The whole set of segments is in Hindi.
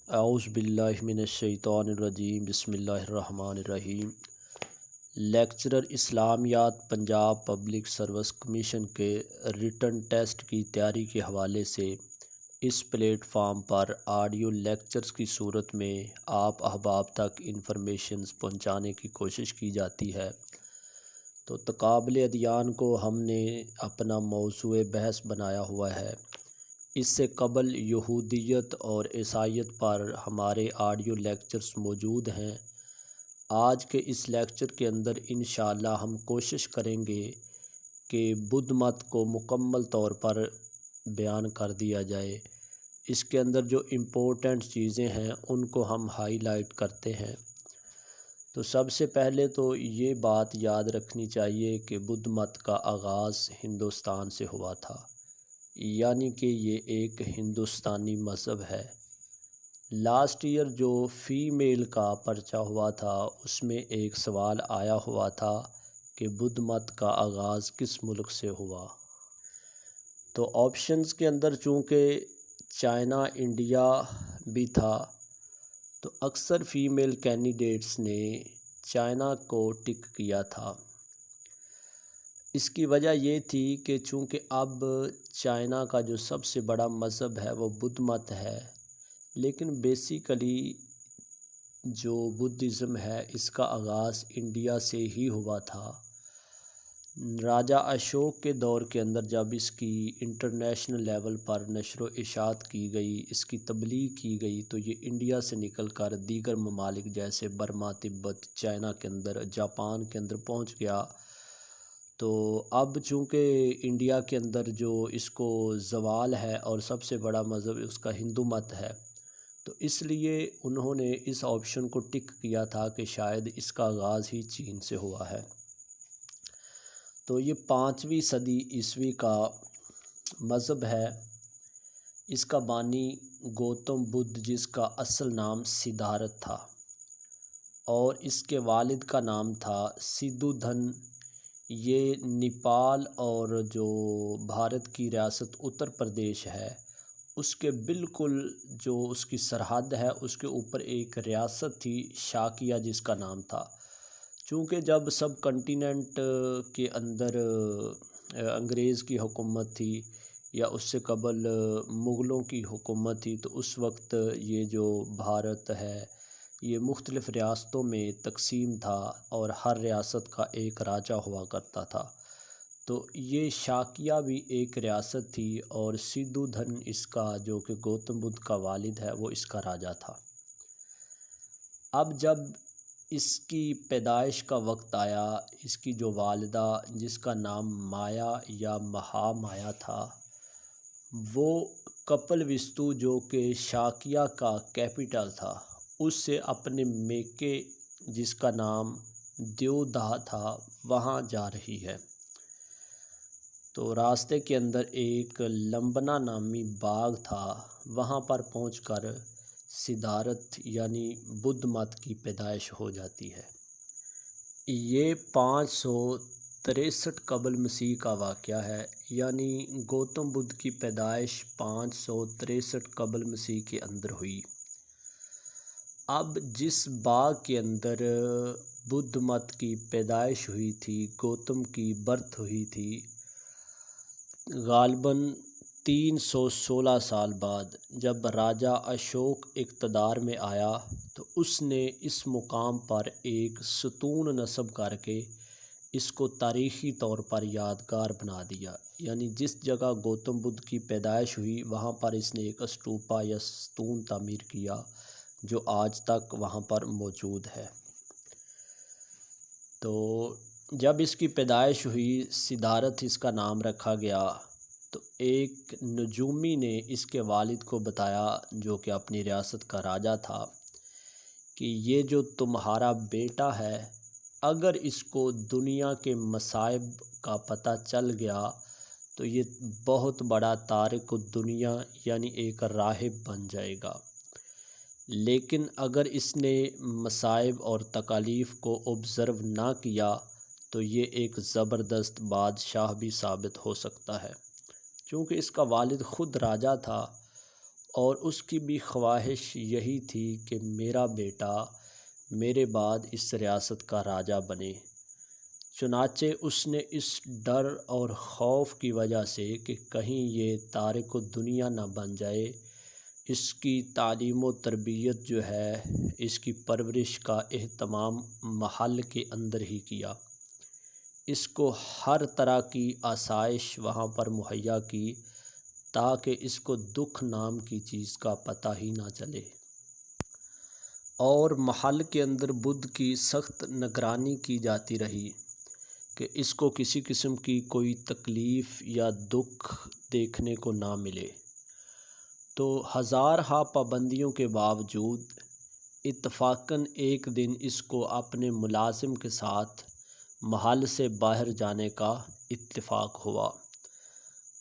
औज़ु बिल्लाहि मिनश्शैतानिर्रजीम बिस्मिल्लाहिर्रहमानिर्रहीम। लेक्चरर इस्लामियात पंजाब पब्लिक सर्विस कमीशन के रिटन टेस्ट की तैयारी के हवाले से इस प्लेटफार्म पर ऑडियो लेक्चर्स की सूरत में आप अहबाब तक इंफॉर्मेशंस पहुंचाने की कोशिश की जाती है। तो तक़ाबुल अदियान को हमने अपना मौज़ूए बहस बनाया हुआ है। इससे कबल यहूदियत और ईसाईयत पर हमारे ऑडियो लेक्चर्स मौजूद हैं। आज के इस लेक्चर के अंदर इंशाअल्लाह हम कोशिश करेंगे कि बुद्ध मत को मुकम्मल तौर पर बयान कर दिया जाए। इसके अंदर जो इम्पोर्टेंट चीज़ें हैं उनको हम हाईलाइट करते हैं। तो सबसे पहले तो ये बात याद रखनी चाहिए कि बुद्ध मत का आगाज़ हिंदुस्तान से हुआ था, यानी कि ये एक हिंदुस्तानी मज़हब है। लास्ट ईयर जो फ़ीमेल का पर्चा हुआ था उसमें एक सवाल आया हुआ था कि बुद्ध मत का आगाज़ किस मुल्क से हुआ। तो ऑप्शंस के अंदर चूँकि चाइना, इंडिया भी था, तो अक्सर फ़ीमेल कैंडिडेट्स ने चाइना को टिक किया था। इसकी वजह ये थी कि चूँकि अब चाइना का जो सबसे बड़ा मज़हब है वो बुद्ध मत है, लेकिन बेसिकली जो बुद्धिज़्म है इसका आगाज़ इंडिया से ही हुआ था। राजा अशोक के दौर के अंदर जब इसकी इंटरनेशनल लेवल पर नशर इशात की गई, इसकी तबलीग की गई, तो ये इंडिया से निकल कर दीगर ममालिक जैसे बर्मा, तिब्बत, चाइना के अंदर, जापान के अंदर पहुंच गया। तो अब चूँकि इंडिया के अंदर जो इसको ज़वाल है और सबसे बड़ा मज़हब उसका हिंदू मत है, तो इसलिए उन्होंने इस ऑप्शन को टिक किया था कि शायद इसका आगाज़ ही चीन से हुआ है। तो ये 5वीं सदी ईस्वी का मज़हब है। इसका बानी गौतम बुद्ध, जिसका असल नाम सिद्धार्थ था, और इसके वालिद का नाम था सिद्धूधन। ये नेपाल और जो भारत की रियासत उत्तर प्रदेश है उसके बिल्कुल जो उसकी सरहद है उसके ऊपर एक रियासत थी शाकिया, जिसका नाम था। चूँकि जब सब कॉन्टिनेंट के अंदर अंग्रेज़ की हुकूमत थी या उससे कबल मुग़लों की हुकूमत थी, तो उस वक्त ये जो भारत है ये मुख्तलिफ़ रियासतों में तकसीम था और हर रियासत का एक राजा हुआ करता था। तो ये शाकिया भी एक रियासत थी और सिद्धूधन इसका, जो कि गौतम बुद्ध का वालिद है, वो इसका राजा था। अब जब इसकी पैदाइश का वक्त आया, इसकी जो वालिदा, जिसका नाम माया या महामाया था, वो कपिलवस्तु, जो कि शाकिया का कैपिटल था, उससे अपने मेके, जिसका नाम द्योदाह था, वहाँ जा रही है। तो रास्ते के अंदर एक लंबना नामी बाग था, वहाँ पर पहुंचकर सिद्धार्थ यानी बुद्ध मत की पैदाइश हो जाती है। ये 563 कबल मसीह का वाक़या है, यानी गौतम बुद्ध की पैदाइश 563 कबल मसीह के अंदर हुई। अब जिस बाग के अंदर बुद्ध मत की पैदाइश हुई थी, गौतम की बर्थ हुई थी, गालिबन 316 साल बाद जब राजा अशोक इक़्तिदार में आया, तो उसने इस मुकाम पर एक सतून नस्ब करके इसको तारीख़ी तौर पर यादगार बना दिया। यानी जिस जगह गौतम बुद्ध की पैदाइश हुई वहाँ पर इसने एक स्तूपा या सतून तामीर किया, जो आज तक वहाँ पर मौजूद है। तो जब इसकी पैदाइश हुई, सिद्धार्थ इसका नाम रखा गया, तो एक नजूमी ने इसके वालिद को बताया, जो कि अपनी रियासत का राजा था, कि ये जो तुम्हारा बेटा है, अगर इसको दुनिया के मसाइब का पता चल गया तो ये बहुत बड़ा तारिक दुनिया यानी एक राहिब बन जाएगा, लेकिन अगर इसने मसाइब और तकालीफ़ को ऑब्ज़र्व ना किया तो ये एक ज़बरदस्त बादशाह भी साबित हो सकता है। चूँकि इसका वालिद ख़ुद राजा था और उसकी भी ख्वाहिश यही थी कि मेरा बेटा मेरे बाद इस रियासत का राजा बने। चुनाचे उसने इस डर और ख़ौफ की वजह से कि कहीं ये तारिक दुनिया ना बन जाए, इसकी तालीम व तरबियत जो है, इसकी परवरिश का एहतमाम महल के अंदर ही किया। इसको हर तरह की आसाइश वहाँ पर मुहैया की ताकि इसको दुख नाम की चीज़ का पता ही ना चले। और महल के अंदर बुद्ध की सख्त निगरानी की जाती रही कि इसको किसी किस्म की कोई तकलीफ़ या दुख देखने को ना मिले। तो हज़ार पाबंदियों के बावजूद इत्तफ़ाक़न एक दिन इसको अपने मुलाजिम के साथ महल से बाहर जाने का इत्तिफ़ाक़ हुआ।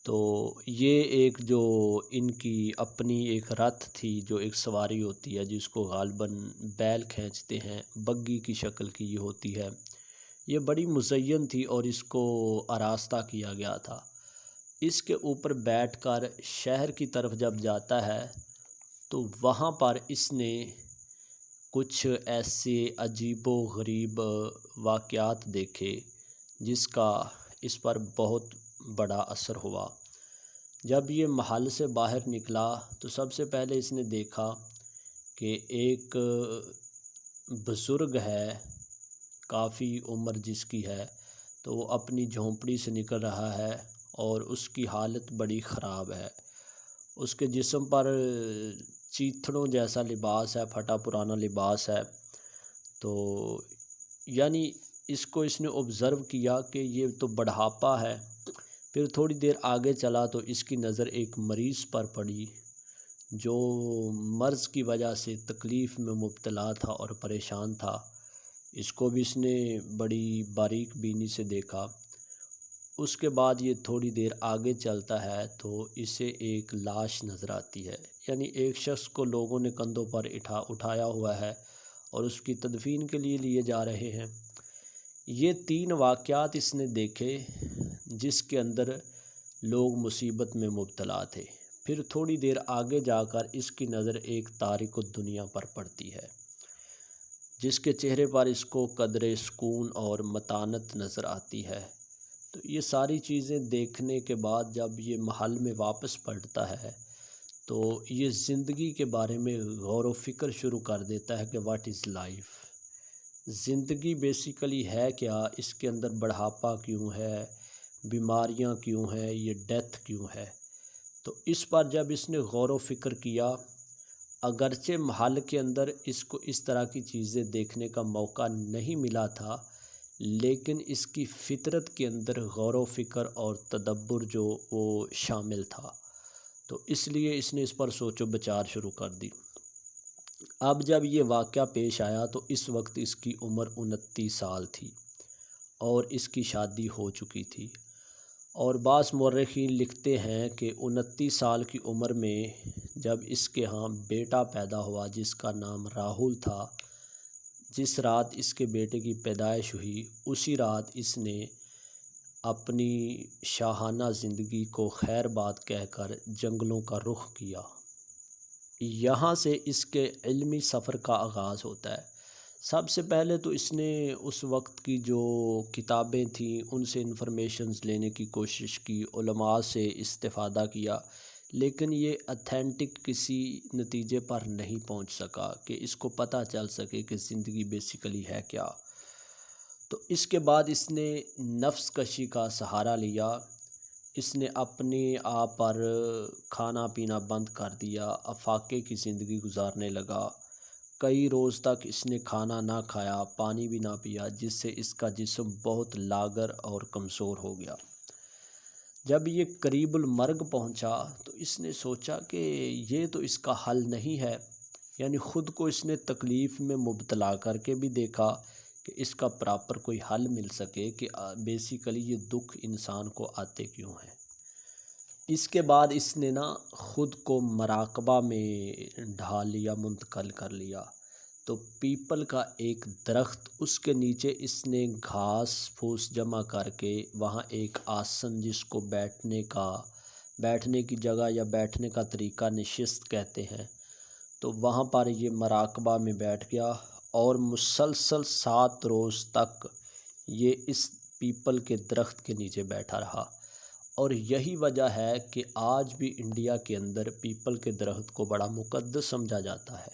तो ये एक जो इनकी अपनी एक रथ थी, जो एक सवारी होती है जिसको गालिबन बैल खींचते हैं, बग्गी की शक्ल की ये होती है। ये बड़ी मुज़य्यन थी और इसको आरास्ता किया गया था। इसके ऊपर बैठकर शहर की तरफ जब जाता है तो वहाँ पर इसने कुछ ऐसे अजीबो गरीब वाक़यात देखे जिसका इस पर बहुत बड़ा असर हुआ। जब ये महल से बाहर निकला तो सबसे पहले इसने देखा कि एक बुज़ुर्ग है, काफ़ी उम्र जिसकी है, तो वो अपनी झोंपड़ी से निकल रहा है और उसकी हालत बड़ी ख़राब है। उसके जिस्म पर चीथड़ों जैसा लिबास है, फटा पुराना लिबास है। तो यानी इसको इसने ऑब्ज़र्व किया कि ये तो बुढ़ापा है। फिर थोड़ी देर आगे चला तो इसकी नज़र एक मरीज़ पर पड़ी जो मर्ज़ की वजह से तकलीफ़ में मुब्तला था और परेशान था। इसको भी इसने बड़ी बारीक बीनी से देखा। उसके बाद ये थोड़ी देर आगे चलता है तो इसे एक लाश नज़र आती है, यानी एक शख्स को लोगों ने कंधों पर उठाया हुआ है और उसकी तदफीन के लिए लिए जा रहे हैं। ये 3 वाक़यात इसने देखे जिसके अंदर लोग मुसीबत में मुब्तला थे। फिर थोड़ी देर आगे जाकर इसकी नज़र एक तारिक दुनिया पर पड़ती है जिसके चेहरे पर इसको कदरे सुकून और मतानत नज़र आती है। तो ये सारी चीज़ें देखने के बाद जब ये महल में वापस पलटता है तो ये ज़िंदगी के बारे में गौर व फ़िक्र शुरू कर देता है कि व्हाट इज़ लाइफ, ज़िंदगी बेसिकली है क्या, इसके अंदर बुढ़ापा क्यों है, बीमारियां क्यों हैं, ये डेथ क्यों है। तो इस पर जब इसने गौर व फ़िक्र किया, अगरचे महल के अंदर इसको इस तरह की चीज़ें देखने का मौका नहीं मिला था, लेकिन इसकी फ़ितरत के अंदर गौर व फ़िक्र और तदब्बुर जो वो शामिल था। तो इसलिए इसने इस पर सोचो विचार शुरू कर दी। अब जब ये वाक़या पेश आया तो इस वक्त इसकी उम्र 29 साल थी और इसकी शादी हो चुकी थी। और बाज़ मौर्रिख़ीन लिखते हैं कि 29 साल की उम्र में जब इसके यहाँ बेटा पैदा हुआ जिसका नाम राहुल था, जिस रात इसके बेटे की पैदाइश हुई उसी रात इसने अपनी शाहाना ज़िंदगी को खैरबाद कहकर जंगलों का रुख किया। यहाँ से इसके इल्मी सफ़र का आगाज़ होता है। सबसे पहले तो इसने उस वक्त की जो किताबें थीं उनसे इन्फॉर्मेशंस लेने की कोशिश की, उलमा से इस्तिफ़ादा किया, लेकिन ये ऑथेंटिक किसी नतीजे पर नहीं पहुंच सका कि इसको पता चल सके कि ज़िंदगी बेसिकली है क्या। तो इसके बाद इसने नफ्स कशी का सहारा लिया। इसने अपने आप पर खाना पीना बंद कर दिया, अफाके की ज़िंदगी गुजारने लगा। कई रोज़ तक इसने खाना ना खाया, पानी भी ना पिया, जिससे इसका जिस्म बहुत लागर और कमज़ोर हो गया। जब ये करीबुल मर्ग पहुंचा तो इसने सोचा कि ये तो इसका हल नहीं है, यानी ख़ुद को इसने तकलीफ़ में मुब्तला करके भी देखा कि इसका प्रॉपर कोई हल मिल सके कि बेसिकली ये दुख इंसान को आते क्यों हैं। इसके बाद इसने ना ख़ुद को मराकबा में ढाल लिया, मुंतक़ल कर लिया। तो पीपल का एक दरख्त, उसके नीचे इसने घास फूस जमा करके वहाँ एक आसन जिसको बैठने का बैठने की जगह या बैठने का तरीका नशिस्त कहते हैं। तो वहाँ पर ये मराकबा में बैठ गया और मुसलसल 7 रोज़ तक ये इस पीपल के दरख्त के नीचे बैठा रहा। और यही वजह है कि आज भी इंडिया के अंदर पीपल के दरख्त को बड़ा मुक़द्दस समझा जाता है।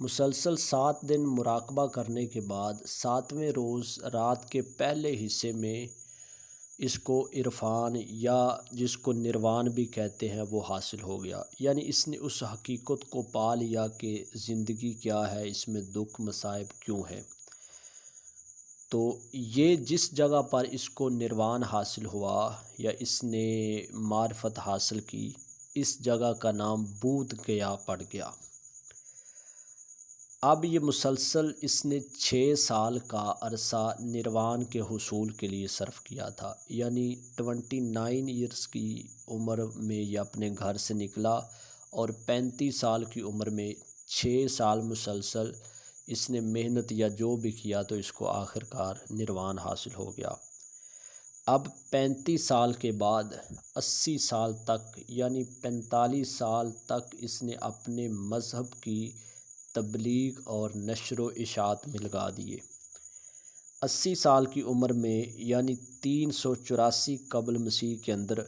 मुसलसल 7 दिन मुराकबा करने के बाद 7वें रोज़ रात के पहले हिस्से में इसको इरफान या जिसको निर्वाण भी कहते हैं वो हासिल हो गया। यानी इसने उस हकीकत को पा लिया कि ज़िंदगी क्या है, इसमें दुख मसाइब क्यों है। तो ये जिस जगह पर इसको निर्वाण हासिल हुआ या इसने मार्फत हासिल की, इस जगह का नाम बूद गया पड़ गया। अब ये मुसलसल इसने 6 साल का अरसा निर्वाण के हुसूल के लिए सर्फ किया था। यानी 29 ईयर्स की उम्र में ये अपने घर से निकला और 35 साल की उम्र में 6 साल मुसलसल इसने मेहनत या जो भी किया तो इसको आखिरकार निर्वाण हासिल हो गया। अब 35 साल के बाद 80 साल तक यानी 45 साल तक इसने अपने मज़हब की तबलीग और नशर व इशात में लगा दिए। 80 साल की उम्र में यानी 384 कबल मसीह के अंदर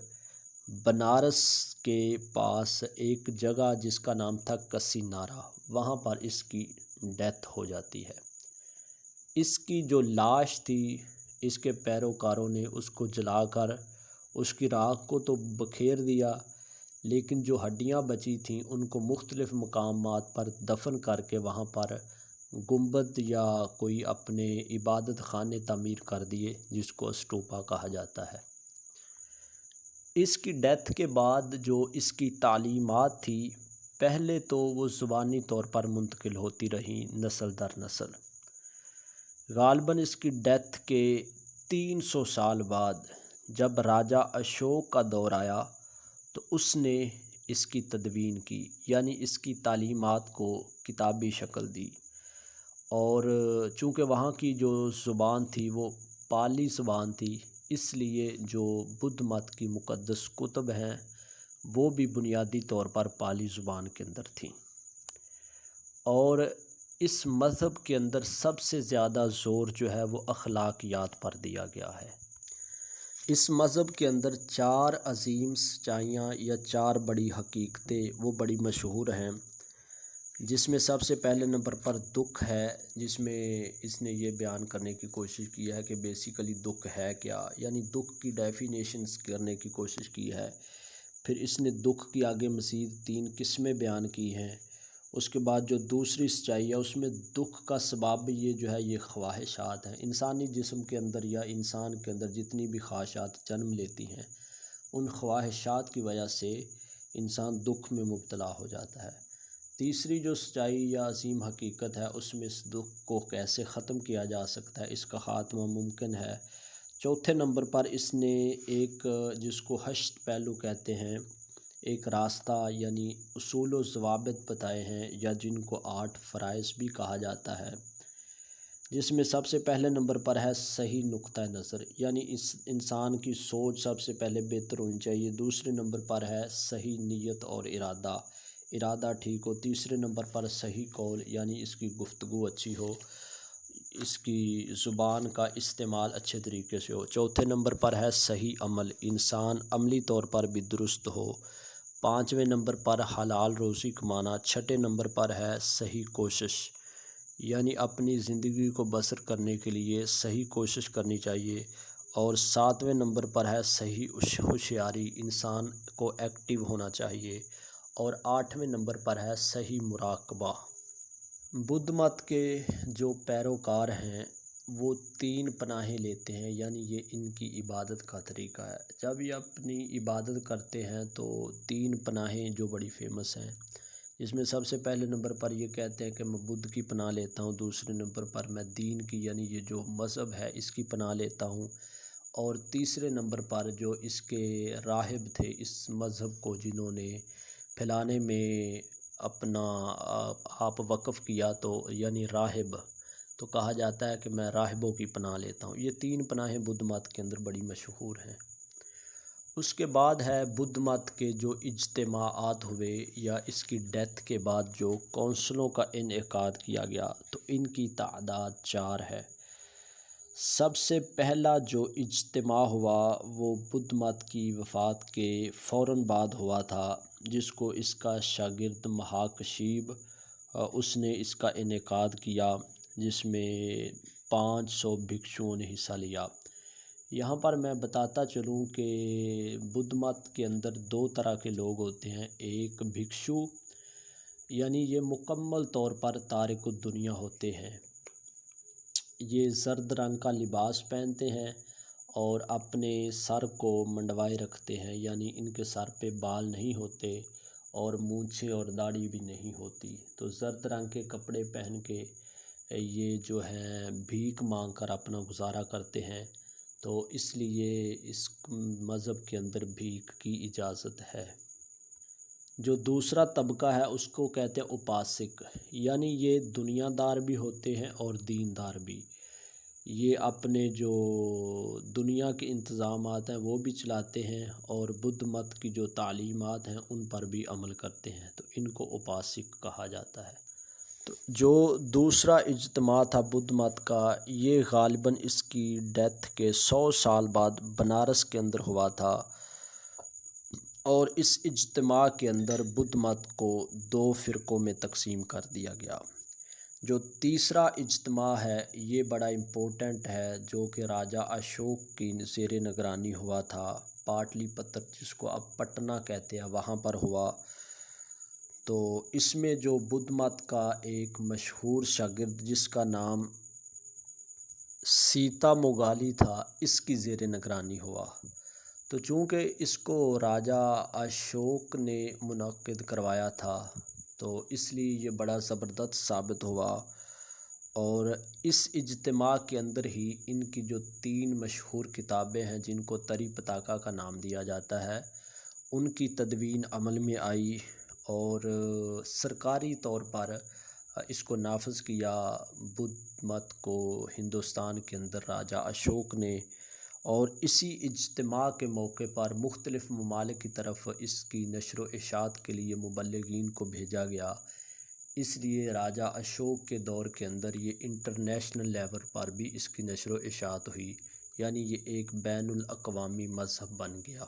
बनारस के पास एक जगह जिसका नाम था कसी नारा, वहाँ पर इसकी डेथ हो जाती है। इसकी जो लाश थी इसके पैरोकारों ने उसको जलाकर उसकी राख को तो बखेर दिया, लेकिन जो हड्डियां बची थीं उनको मुख्तलिफ़ मकामात पर दफन करके वहाँ पर गुंबद या कोई अपने इबादत खाने तामीर कर दिए जिसको स्तूपा कहा जाता है। इसकी डेथ के बाद जो इसकी तालीमात थी, पहले तो वो ज़ुबानी तौर पर मुंतकिल होती रहीं नस्ल दर नस्ल। गालिबन इसकी डेथ के 300 साल बाद जब राजा अशोक का दौर आया तो उसने इसकी तदवीन की, यानी इसकी तालीमात को किताबी शक्ल दी। और चूँकि वहाँ की जो ज़ुबान थी वो पाली ज़ुबान थी, इसलिए जो बुद्ध मत की मुक़द्दस कुतुब हैं वो भी बुनियादी तौर पर पाली ज़ुबान के अंदर थीं। और इस मज़हब के अंदर सबसे ज़्यादा ज़ोर जो है वो अखलाकियात पर दिया गया है। इस मज़हब के अंदर 4 अज़ीम सच्चाइयाँ या 4 बड़ी हकीकतें वो बड़ी मशहूर हैं, जिसमें सबसे पहले नंबर पर दुख है, जिसमें इसने ये बयान करने की कोशिश की है कि बेसिकली दुख है क्या, यानी दुख की डेफिनेशंस करने की कोशिश की है। फिर इसने दुख की आगे मज़ीद 3 किस्में बयान की हैं। उसके बाद जो दूसरी सच्चाई है उसमें दुख का सबब ये जो है ये ख्वाहिशात हैं। इंसानी जिस्म के अंदर या इंसान के अंदर जितनी भी ख्वाहिशात जन्म लेती हैं, उन ख्वाहिशात की वजह से इंसान दुख में मुब्तला हो जाता है। तीसरी जो सच्चाई या अजीम हकीकत है उसमें इस दुख को कैसे ख़त्म किया जा सकता है, इसका ख़ात्मा मुमकिन है। चौथे नंबर पर इसने एक जिसको हश्त पहलू कहते हैं, एक रास्ता यानी उसूल व ज़वाबित बताए हैं, या जिनको 8 फ़राइज़ भी कहा जाता है, जिसमें सबसे पहले नंबर पर है सही नुक्ता नज़र, यानी इस इंसान की सोच सबसे पहले बेहतर होनी चाहिए। दूसरे नंबर पर है सही नीयत और इरादा ठीक हो। तीसरे नंबर पर सही कौल, यानी इसकी गुफ्तगू अच्छी हो, इसकी ज़ुबान का इस्तेमाल अच्छे तरीके से हो। चौथे नंबर पर है सही अमल, इंसान अमली तौर पर भी दुरुस्त हो। 5वें नंबर पर हलाल रोज़ी कमाना। 6ठे नंबर पर है सही कोशिश, यानी अपनी ज़िंदगी को बसर करने के लिए सही कोशिश करनी चाहिए। और 7वें नंबर पर है सही होशियारी, इंसान को एक्टिव होना चाहिए। और 8वें नंबर पर है सही मुराकबा। बुद्ध मत के जो पैरोकार हैं वो 3 पनाहें लेते हैं, यानी ये इनकी इबादत का तरीका है। जब ये अपनी इबादत करते हैं तो 3 पनाहें जो बड़ी फ़ेमस हैं, जिसमें सबसे पहले नंबर पर ये कहते हैं कि मैं बुद्ध की पनाह लेता हूँ। दूसरे नंबर पर मैं दीन की, यानी ये जो मज़हब है इसकी पनाह लेता हूँ। और तीसरे नंबर पर जो इसके राहिब थे, इस मज़हब को जिन्होंने फैलाने में अपना आप वक़्फ़ किया, तो यानी राहिब, तो कहा जाता है कि मैं राहिबों की पनाह लेता हूँ। ये 3 पनाहें बुद्ध मत के अंदर बड़ी मशहूर हैं। उसके बाद है बुद्ध मत के जो इज्तिमाआत हुए या इसकी डेथ के बाद जो कौंसलों का इनेकाद किया गया, तो इनकी तादाद 4 है। सबसे पहला जो इज्तिमा हुआ वो बुद्ध मत की वफ़ात के फ़ौरन बाद हुआ था, जिसको इसका शागिर्द महाकशीब उसने इसका इनेकाद किया, जिसमें 500 भिक्षुओं ने हिस्सा लिया। यहाँ पर मैं बताता चलूँ कि बुद्ध मत के अंदर 2 तरह के लोग होते हैं। एक भिक्षु, यानी ये मुकम्मल तौर पर तारिकुद दुनिया होते हैं। ये जर्द रंग का लिबास पहनते हैं और अपने सर को मंडवाए रखते हैं, यानी इनके सर पे बाल नहीं होते और मूंछें और दाढ़ी भी नहीं होती। तो जर्द रंग के कपड़े पहन के ये जो हैं भीख मांग कर अपना गुजारा करते हैं, तो इसलिए इस मज़हब के अंदर भीख की इजाज़त है। जो दूसरा तबका है उसको कहते हैं उपासक, यानी ये दुनियादार भी होते हैं और दीनदार भी। ये अपने जो दुनिया के इंतज़ामात हैं वो भी चलाते हैं और बुद्ध मत की जो तालीमात हैं उन पर भी अमल करते हैं, तो इनको उपासक कहा जाता है। तो जो दूसरा इज्तिमा था बुद्ध मत का, ये ग़ालिबन इसकी डेथ के 100 साल बाद बनारस के अंदर हुआ था और इस इज्तिमा के अंदर बुद्ध मत को 2 फ़िरक़ों में तकसीम कर दिया गया। जो तीसरा इज्तिमा है ये बड़ा इम्पोर्टेंट है, जो कि राजा अशोक की ज़ेर निगरानी हुआ था। पाटलिपुत्र, जिसको अब पटना कहते हैं, वहाँ पर हुआ। तो इसमें जो बुद्ध मत का एक मशहूर शागिर्द जिसका नाम सीता मोगाली था, इसकी ज़ेर निगरानी हुआ। तो चूँकि इसको राजा अशोक ने मुनक्किद करवाया था, तो इसलिए ये बड़ा ज़बरदस्त साबित हुआ और इस इज्तिमा के अंदर ही इनकी जो 3 मशहूर किताबें हैं जिनको तरी पताका का नाम दिया जाता है, उनकी तदवीन अमल में आई और सरकारी तौर पर इसको नाफिज किया बुद्ध मत को हिंदुस्तान के अंदर राजा अशोक ने। और इसी इज्तिमा के मौके पर मुख्तलिफ़ ममालिक की तरफ इसकी नशर व इशाअत के लिए मुबल्लिगीन को भेजा गया। इसलिए राजा अशोक के दौर के अंदर ये इंटरनेशनल लेवल पर भी इसकी नशर व इशाअत हुई, यानी ये एक बैनुल अक़वामी मज़हब बन गया।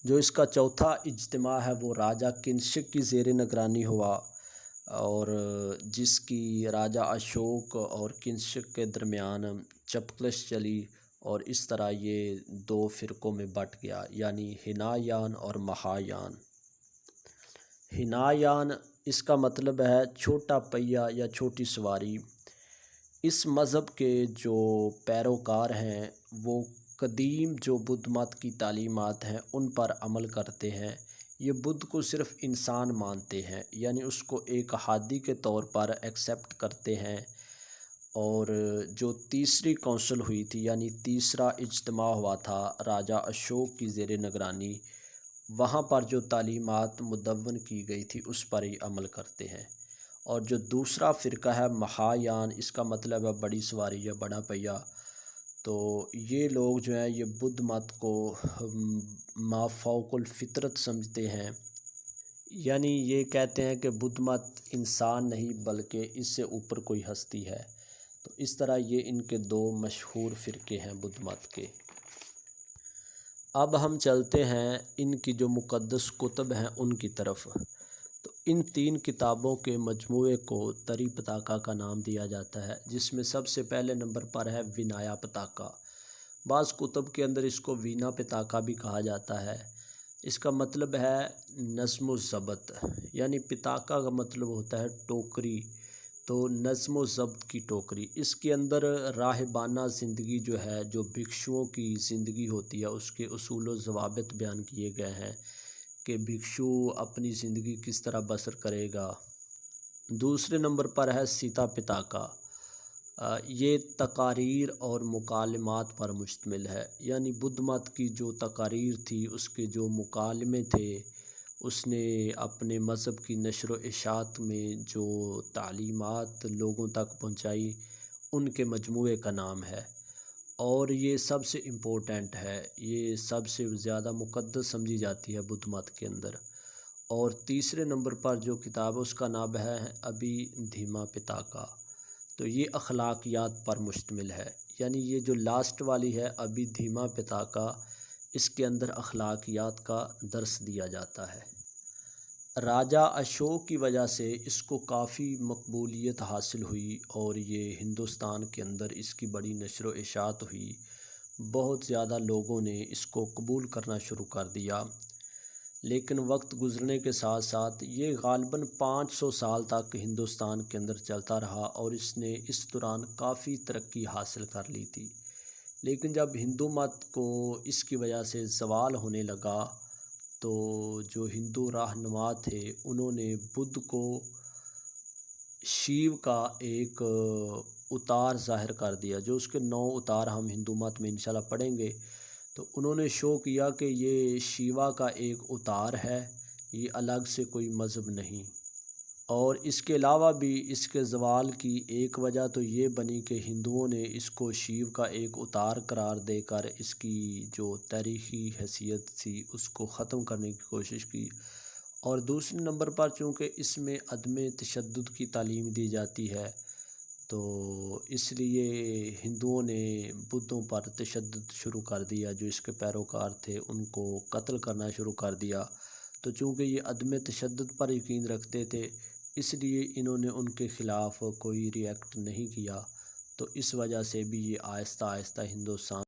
जो इसका चौथा इज्तिमा है वो राजा किंशक की ज़ेर निगरानी हुआ और जिसकी राजा अशोक और किंशक के दरमियान चपकलश चली और इस तरह ये 2 फ़िरक़ों में बट गया, यानी हिनायान और महायान। हिनायान इसका मतलब है छोटा पहिया या छोटी सवारी। इस मज़हब के जो पैरोकार हैं वो कदीम जो बुद्ध मत की तालीमात हैं उन पर अमल करते हैं। ये बुद्ध को सिर्फ़ इंसान मानते हैं, यानी उसको एक हादी के तौर पर एक्सेप्ट करते हैं। और जो तीसरी कौंसिल हुई थी, यानी तीसरा इज्तिमा हुआ था राजा अशोक की ज़ेर निगरानी, वहाँ पर जो तालीमात मुदव्वन की गई थी उस पर ही अमल करते हैं। और जो दूसरा फ़िरका है महायान, इसका मतलब है बड़ी सवारी या बड़ा पहिया। तो ये लोग जो हैं ये बुद्ध मत को माफ़ौक़ुल फ़ितरत समझते हैं, यानी ये कहते हैं कि बुद्ध मत इंसान नहीं बल्कि इससे ऊपर कोई हस्ती है। तो इस तरह ये इनके 2 मशहूर फ़िरके हैं बुद्ध मत के। अब हम चलते हैं इनकी जो मुक़द्दस कुतुब हैं उनकी तरफ। तो इन 3 किताबों के मजमूए को तरी पताका का नाम दिया जाता है, जिसमें सबसे पहले नंबर पर है विनाया पताका। बाज़ कुतुब के अंदर इसको वीना पताका भी कहा जाता है। इसका मतलब है नज़्म व ज़ब्त, यानी पताका का मतलब होता है टोकरी, तो नज़्म व ज़ब्त की टोकरी। इसके अंदर राहबाना ज़िंदगी जो है, जो भिक्षुओं की ज़िंदगी होती है, उसके उसूल व ज़वाबित बयान किए गए हैं कि भिक्षु अपनी ज़िंदगी किस तरह बसर करेगा। दूसरे नंबर पर है सीता पिताका। ये तकारीर और मुकालमात पर मुश्तमिल है, यानी बुद्ध मत की जो तकारीर थी उसके जो मुकालमे थे, उसने अपने मज़हब की नशर व इशाअत में जो तालीमात लोगों तक पहुँचाई उनके मजमूए का नाम है। और ये सबसे इम्पोर्टेंट है, ये सबसे ज़्यादा मुक़द्दस समझी जाती है बुद्ध मत के अंदर। और तीसरे नंबर पर जो किताब है उसका नाम है अभिधम्मा पिटाका। तो ये अखलाकियात पर मुश्तमिल है, यानी ये जो लास्ट वाली है अभिधम्मा पिटाका, इसके अंदर अखलाकियात का दर्स दिया जाता है। राजा अशोक की वजह से इसको काफ़ी मकबूलियत हासिल हुई और ये हिंदुस्तान के अंदर इसकी बड़ी नशर व इशाअत हुई। बहुत ज़्यादा लोगों ने इसको कबूल करना शुरू कर दिया। लेकिन वक्त गुज़रने के साथ साथ ये ग़ालिबन 500 साल तक हिंदुस्तान के अंदर चलता रहा और इसने इस दौरान काफ़ी तरक्की हासिल कर ली थी। लेकिन जब हिंदू मत को इसकी वजह से ज़वाल होने लगा तो जो हिंदू रहनुमा थे उन्होंने बुद्ध को शिव का एक उतार ज़ाहिर कर दिया, जो उसके 9 उतार हम हिंदू मत में इंशाल्लाह पढ़ेंगे। तो उन्होंने शो किया कि ये शिवा का एक उतार है, ये अलग से कोई मज़हब नहीं। और इसके अलावा भी इसके ज़वाल की एक वजह तो ये बनी कि हिंदुओं ने इसको शिव का एक उतार करार देकर इसकी जो तारीख़ी हैसियत थी उसको ख़त्म करने की कोशिश की। और दूसरे नंबर पर चूँकि इसमें अदम तशद्दुद की तालीम दी जाती है तो इसलिए हिंदुओं ने बुद्धों पर तशद्दुद शुरू कर दिया, जो इसके पैरोकार थे उनको कत्ल करना शुरू कर दिया। तो चूँकि ये अदम तशद्दुद पर यकीन रखते थे इसलिए इन्होंने उनके ख़िलाफ़ कोई रिएक्ट नहीं किया। तो इस वजह से भी ये आहिस्ता आहिस्ता हिंदुस्तान